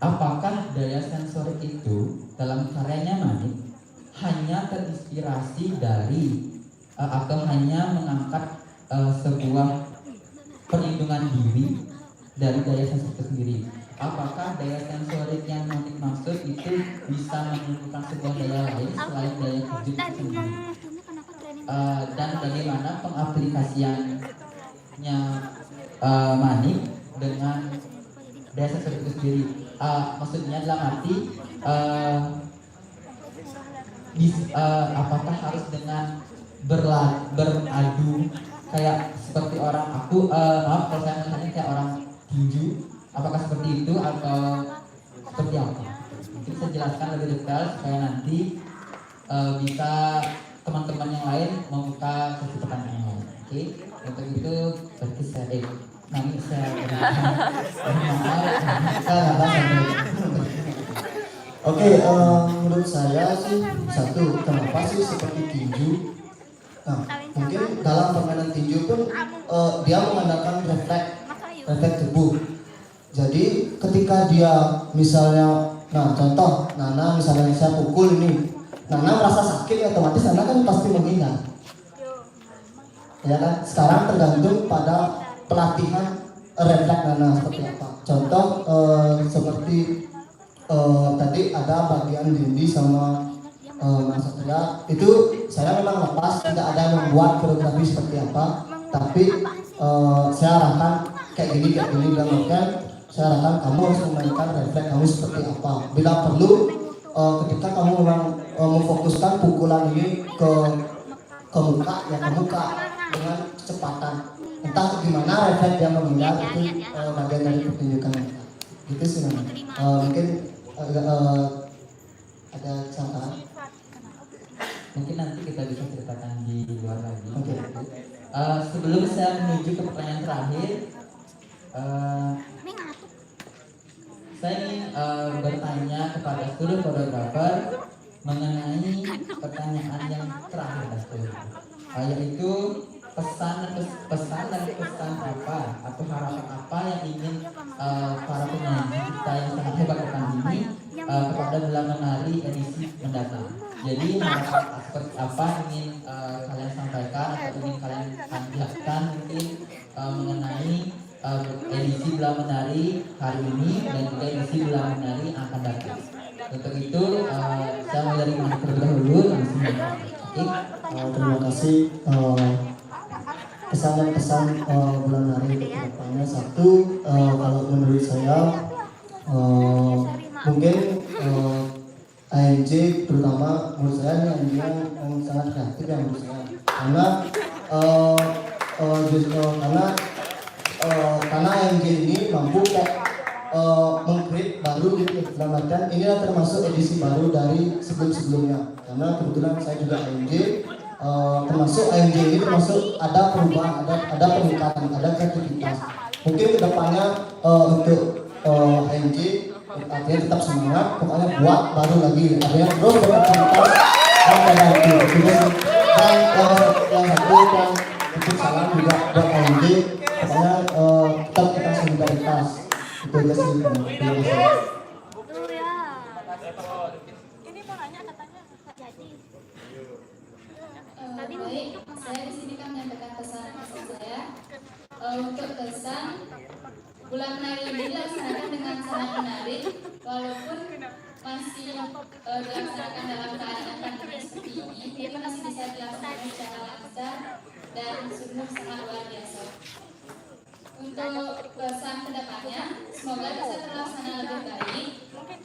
Apakah daya sensorik itu dalam karyanya Manik hanya terinspirasi dari atau hanya mengangkat sebuah perlindungan diri dari daya sensorik itu sendiri? Apakah daya sensorik yang Manik maksud itu bisa menimbulkan sebuah daya lain selain daya kejut itu sendiri? Dan bagaimana pengaplikasiannya Manik dengan daya sensorik itu sendiri? Maksudnya dalam arti apakah harus dengan beradu kayak seperti orang maaf kalau saya melihatnya kayak orang tinju, apakah seperti itu atau seperti apa? Mungkin saya jelaskan lebih detail supaya nanti bisa teman-teman yang lain membuka sesi pertanyaan yang lain. Oke, untuk itu berarti saya nanti saya Oke, menurut saya sih satu, kenapa sih seperti tinju? Nah, mungkin dalam permainan tinju pun dia mengandalkan refleks tubuh. Jadi ketika dia misalnya, nah contoh Nana misalnya saya pukul ini, Nana merasa sakit, otomatis Nana kan pasti menghindar. Ya kan? Sekarang tergantung pada pelatihan refleks Nana seperti apa. Contoh seperti tadi ada bagian dindi sama Mas Satria, itu saya memang lepas, tidak ada yang membuat koreografi seperti apa, tapi saya arahkan kayak gini dan bahkan saya arahkan kamu harus memainkan refleks kamu seperti apa. Bila perlu ketika kamu memang memfokuskan pukulan ini ke muka, ya ke muka dengan kecepatan, entah gimana refleks yang menghindar, itu bagian dari pertunjukan gitu sih. Mungkin ada kesalahan. Mungkin nanti kita bisa ceritakan di luar lagi. Oke. Sebelum saya menuju ke pertanyaan terakhir, saya ingin bertanya kepada seluruh koreografer mengenai pertanyaan yang terakhir, yaitu pesan apa atau harapan apa yang ingin para penyanyi kita yang sangat hebat depan ini kepada bulan menari edisi mendatang. Jadi harapan seperti apa ingin kalian sampaikan atau ingin kalian lihatkan mungkin mengenai edisi bulan menari hari ini dan juga edisi bulan menari yang akan datang. Untuk itu saya mulai dari Manik terlebih dahulu langsung. Terima kasih. Pesan dan pesan bulan hari ke depannya, satu, kalau menurut saya mungkin ANJ terutama menurut saya ini ANJ yang sangat kreatif yang menurut saya, karena ANJ ini mampu meng-create baru gitu, dalam artian ini termasuk edisi baru dari sebelum-sebelumnya, karena kebetulan saya juga ANJ. Termasuk ANJ ini termasuk ada perubahan, ada peningkatan, ada kreativitas. Mungkin kedepannya untuk ANJ artinya tetap semangat, pokoknya buat baru lagi, artinya terus berkreativitas dan membantu. Dan yang satu yang untuk salam juga buat ANJ, pokoknya tetap kita solidaritas. Itu aja sih. Terima kasih. Baik, saya di sini kan menyampaikan pesan-pesan saya. Untuk pesan, bulan menari ini dilaksanakan dengan sangat menarik, walaupun masih dilaksanakan dalam keadaan pandemi seperti ini, ini masih bisa dilaksanakan secara lancar dan sungguh sangat luar biasa. Untuk pesan kedepannya, semoga bisa terlaksana lebih baik,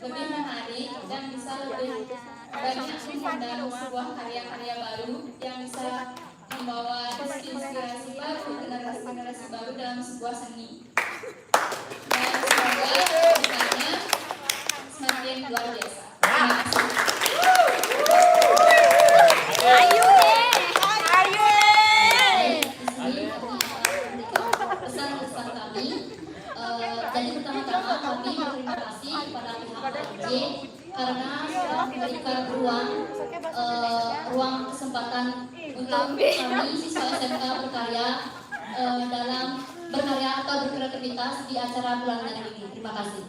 lebih menarik, dan bisa lebih banyak mengundang sebuah karya-karya baru yang bisa membawa inspirasi baru, generasi-generasi baru dalam sebuah seni. Dan semoga kedepannya semakin luar biasa. Terima kasih. Pesan-pesan kami, jadi pertama-tama kami berterima kasih kepada pihak AJ karena sudah memberikan ruang kesempatan untuk kami siswa SMK berkarya dalam berkarya atau berkreativitas di acara bulanan ini. Terima kasih.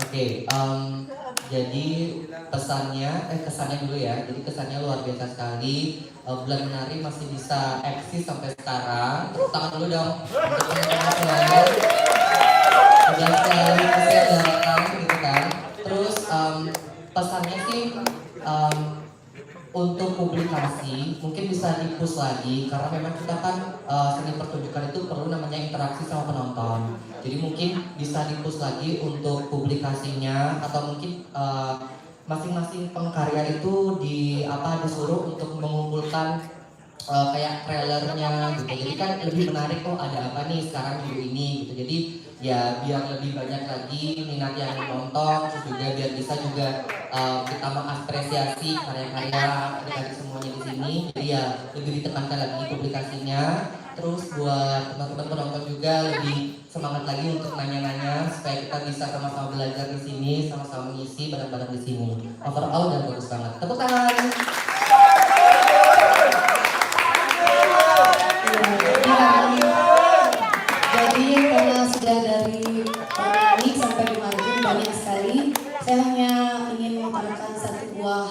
Oke, jadi kesannya dulu ya. Jadi kesannya luar biasa sekali. Bulan Menari masih bisa eksis sampai sekarang. Tepuk tangan dulu dong untuk teman-teman semuanya. Udah sekali masih ada rekam gitu kan. Terus pesannya sih untuk publikasi mungkin bisa di-push lagi karena memang kita kan seni pertunjukan itu perlu namanya interaksi sama penonton. Jadi mungkin bisa di-push lagi untuk publikasinya atau mungkin masing-masing pengkarya itu disuruh untuk mengumpulkan kayak trailernya gitu. Jadi kan lebih menarik ada apa nih sekarang minggu ini gitu. Jadi ya biar lebih banyak lagi minat yang menonton, terus juga biar bisa juga kita mengapresiasi karya-karya adik-adik semuanya di sini. Jadi ya lebih ditekankan lagi publikasinya. Terus buat teman-teman penonton juga lebih semangat lagi untuk nanya-nanya supaya kita bisa sama-sama belajar di sini, sama-sama mengisi barang-barang di sini. Overall udah bagus banget. Tepuk tangan. Jadi karena sudah dari ini sampai kemarin banyak sekali, saya hanya ingin mengutarakan satu buah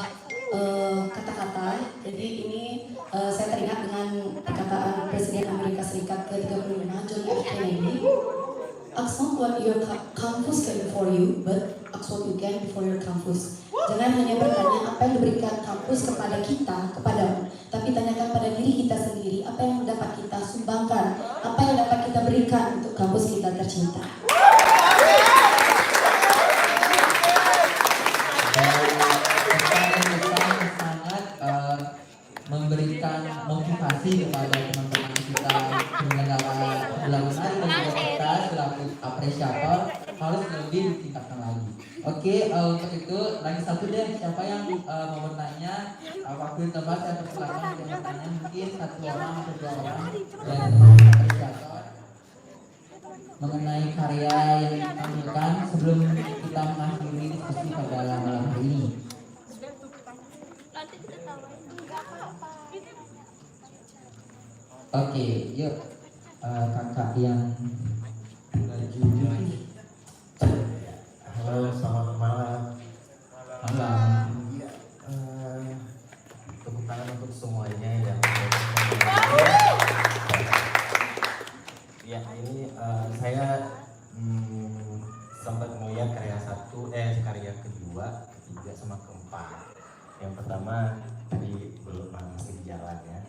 kata-kata. Jadi ini saya teringat dengan perkataan Presiden Amerika Serikat ke-35 John F. Kennedy. Ask not what your campus can for you, but ask what you can before your campus. Jangan hanya bertanya apa yang diberikan kampus kepada kita, kepadamu, tapi tanyakan pada diri kita sendiri apa yang dapat kita sumbangkan, apa yang dapat kita berikan untuk kampus kita tercinta. Sangat memberikan motivasi kepada teman-teman kita penyelenggara bulan menari dan juga kita selaku apresiator harus lebih ditingkatkan lagi. Oke, untuk itu lagi satu deh, siapa yang mau bertanya, waktu tempat saya persilakan untuk bertanya, mungkin satu orang atau dua orang dari teman-teman apresiator mengenai karya yang ditampilkan sebelum kita mengakhiri diskusi pada malam hari ini. Oke, yuk kakak yang lagi. Halo, selamat malam. Malam. Tepuk tangan untuk semuanya yang ya ini saya sempat melihat karya kedua, ketiga sama keempat. Yang pertama tadi belum masih jalan ya.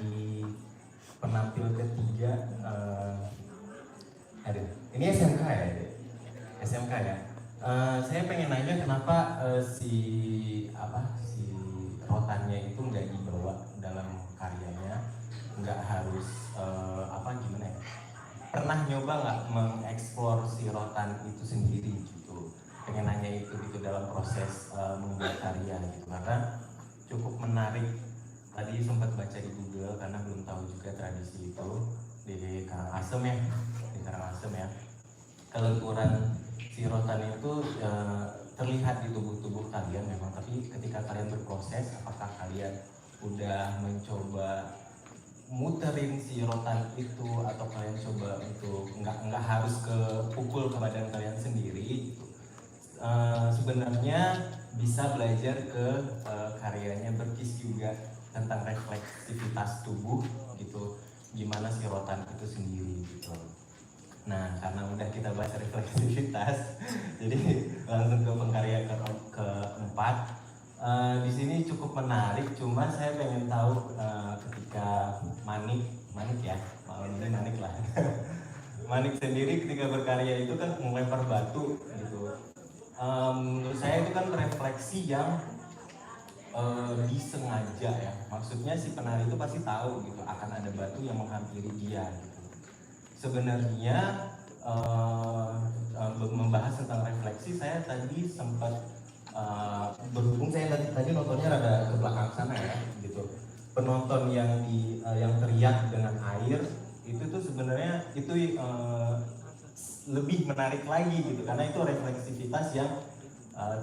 Di penampil ketiga, ini SMK ya, SMK ya. Saya pengen nanya kenapa si rotannya itu nggak dibawa dalam karyanya, nggak harus gimana ya? Pernah nyoba nggak mengeksplor si rotan itu sendiri gitu? Pengen nanya itu gitu dalam proses membuat karya gitu, karena cukup menarik. Tadi sempat baca di Google karena belum tahu juga tradisi itu di Karangasem ya. Kelenturan si rotan itu terlihat di tubuh kalian memang, tapi ketika kalian berproses, apakah kalian udah mencoba muterin si rotan itu atau kalian coba untuk nggak harus pukul ke badan kalian sendiri gitu. Sebenarnya bisa belajar ke karyanya Berkis juga tentang refleksivitas tubuh gitu, gimana si rotan itu sendiri gitu. Nah, karena udah kita bahas refleksivitas, jadi langsung ke pengkarya keempat. Di sini cukup menarik, cuma saya pengen tahu ketika Manik ya, malam ini Manik lah. Manik sendiri ketika berkarya itu kan melempar batu gitu. Menurut saya itu kan refleksi yang disengaja ya. Maksudnya si penari itu pasti tahu gitu akan ada batu yang menghampiri dia gitu. Sebenarnya membahas tentang refleksi, saya tadi sempat berhubung saya tadi nontonnya rada ke belakang sana ya gitu. Penonton yang teriak dengan air itu tuh sebenarnya itu lebih menarik lagi gitu, karena itu refleksivitas yang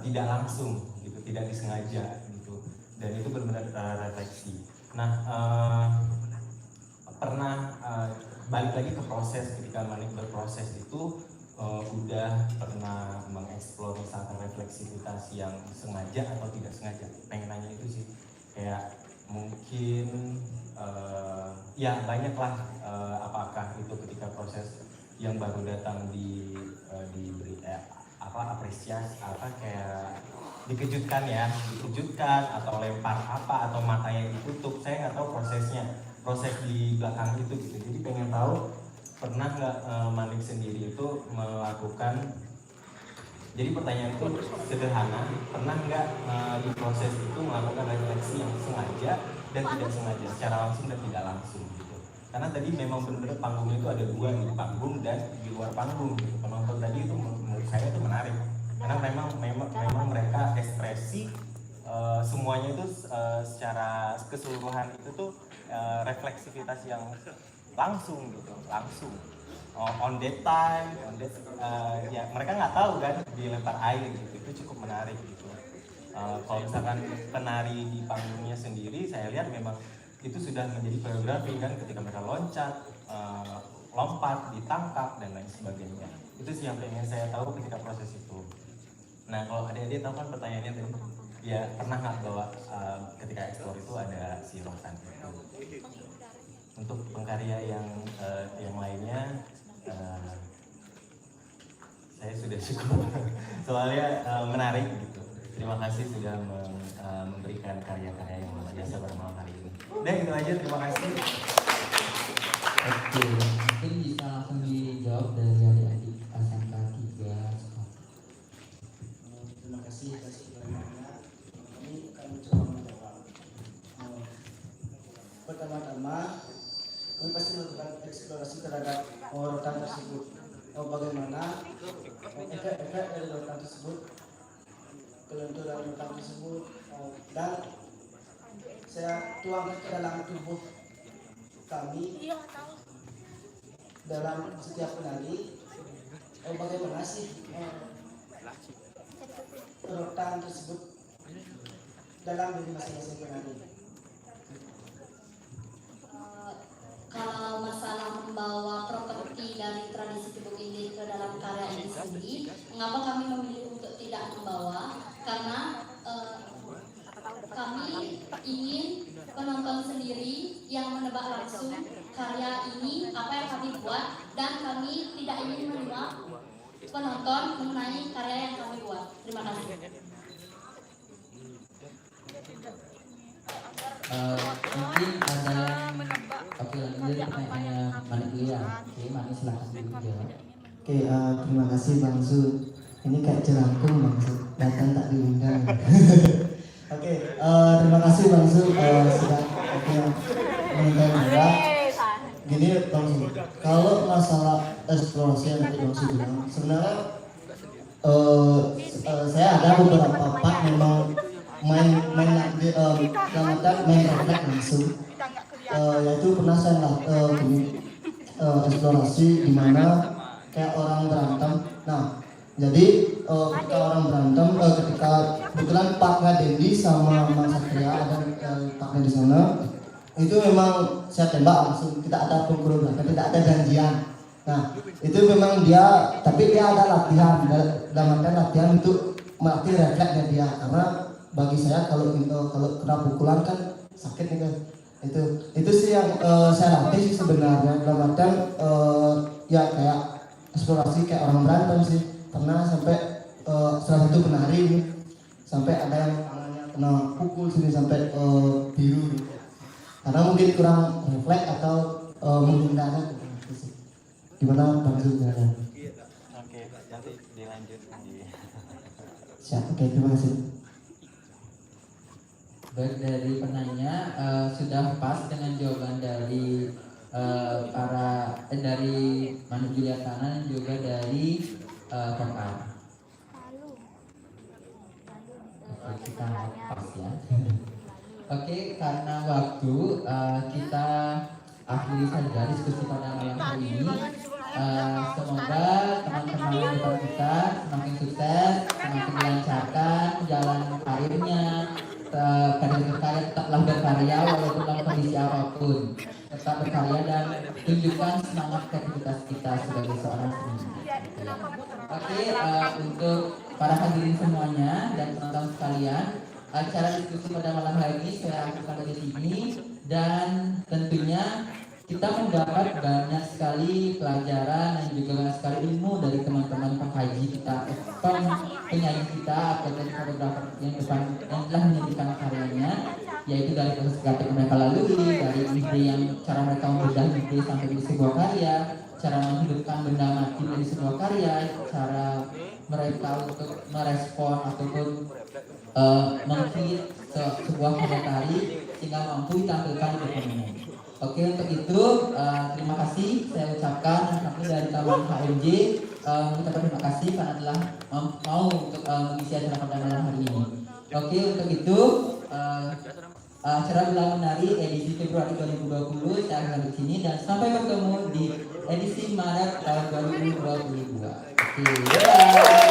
tidak langsung gitu, tidak disengaja gitu, dan itu benar-benar refleksi. Nah, pernah balik lagi ke proses, ketika Manik berproses itu udah pernah mengeksplor misalkan refleksivitas yang sengaja atau tidak sengaja? Pengen nanya itu sih, kayak mungkin ya banyaklah, apakah itu ketika proses yang baru datang diberi apresiasi, kayak dikejutkan atau lempar atau matanya ditutup, saya nggak tahu proses di belakang itu gitu. Jadi pengen tahu, pernah nggak Manik sendiri itu melakukan, jadi pertanyaan itu sederhana, pernah nggak di proses itu melakukan refleksi yang sengaja dan tidak sengaja, secara langsung dan tidak langsung gitu. Karena tadi memang benar-benar panggungnya itu ada dua, di panggung dan di luar panggung gitu. Penonton tadi itu menurut saya itu menarik, karena memang mereka ekspresi semuanya itu secara keseluruhan itu tuh refleksivitas yang langsung on that time, ya mereka nggak tahu kan dilempar air gitu, itu cukup menarik gitu. Kalau misalkan penari di panggungnya sendiri, saya lihat memang itu sudah menjadi koreografi kan, ketika mereka loncat, lompat, ditangkap dan lain sebagainya. Itu sih yang pengen saya tahu ketika proses itu. Nah, kalau adik-adik tahu kan pertanyaannya tadi, ya pernah nggak bahwa ketika eksplor itu ada si rotan itu? Untuk pengkarya yang lainnya, saya sudah cukup soalnya menarik gitu. Terima kasih sudah memberikan karya-karya yang luar biasa pada malam hari ini. Udah itu aja, terima kasih. Oke, mungkin bisa langsung dijawab dari adik-adik SMK 3. Terima kasih atas pertanyaannya. Kami akan mencoba menjawab. Pertama-tama, kami pasti melakukan eksplorasi terhadap rotan tersebut. Bagaimana efek-efek dari rotan tersebut, kelenturan rotan tersebut, dan saya tuangkan ke dalam tubuh kami dalam setiap penari. Bagaimana sih rotan tersebut dalam diri masing-masing penari. Kalau masalah membawa properti dari tradisi tubuh ini ke dalam karya ini sendiri, mengapa kami memilih untuk tidak membawa? Karena kami ingin penonton sendiri yang menebak langsung karya ini, apa yang kami buat, dan kami tidak ingin menebak penonton mengenai karya yang kami buat. Terima kasih. Mungkin ada yang lanjut pertanyaannya Manik Lia. Oke, Manik silahkan dijawab. Oke, terima kasih Bang Zul. Ini kayak jelangkung Bang Zul, datang tak diundang. Oke, terima kasih Bang Zul sudah mengundang kita. Gini Bang Zul, kalau masalah eksplorasi yang tadi Bang Zul bilang, sebenarnya saya ada beberapa part memang main refleks langsung. Yaitu pernah saya eksplorasi di mana kayak orang berantem. Nah, jadi ketika orang berantem, ketika kebetulan partnya Dendi sama Mas Satria ada partnya di sana, itu memang saya tembak langsung, tidak ada koreografi, tidak ada janjian. Nah, itu memang dia, tapi dia ada latihan, dalam latihan untuk melatih refleksnya dia, karena bagi saya kalau kena pukulan kan sakit nih kan. Itu sih yang saya latih sih sebenarnya, dalam artian ya kayak eksplorasi kayak orang berantem sih. Pernah sampai salah satu penari sampai ada yang tangannya kena pukul sini sampai biru gitu. Karena mungkin kurang refleks atau menggunakan gimana Bang Zulkarnain? Oke, nanti dilanjut di Siap, oke, terima kasih. Baik, dari penanya sudah pas dengan jawaban dari dari Manu Juliatana dan juga dari Kokar. Oke, kita pas ya. Oke, karena waktu kita akhiri saja diskusi pada malam hari ini. Semoga teman-teman di depan kita semakin sukses, semakin dilancarkan jalan karirnya, karir berkarya, tetaplah berkarya walaupun dalam kondisi apapun, tetap berkarya dan tunjukkan semangat kreativitas kita sebagai seorang seniman. Oke, untuk para hadirin semuanya dan penonton sekalian, acara diskusi pada malam hari ini saya akan dari sini dan tentunya kita mendapat banyak sekali pelajaran dan juga banyak sekali ilmu dari teman-teman pengkaji kita, penyanyi kita atau fotografer yang telah menyajikan karyanya, yaitu dari proses kreatif yang mereka lalui, dari ide yang cara mereka membedah ide sampai menjadi sebuah karya, cara menghidupkan benda mati menjadi sebuah karya, cara mereka untuk merespon ataupun mengkrit sebuah karya tari sehingga mampu ditampilkan di performa. Oke, untuk itu terima kasih saya ucapkan kami dari Taman HMJ mengucapkan terima kasih karena telah mau untuk mengisi acara pada malam hari ini. Oke, untuk itu acara Bilang Menari edisi Februari 2020 saya akan di sini dan sampai bertemu di edisi Maret tahun 2022. Oke, bye.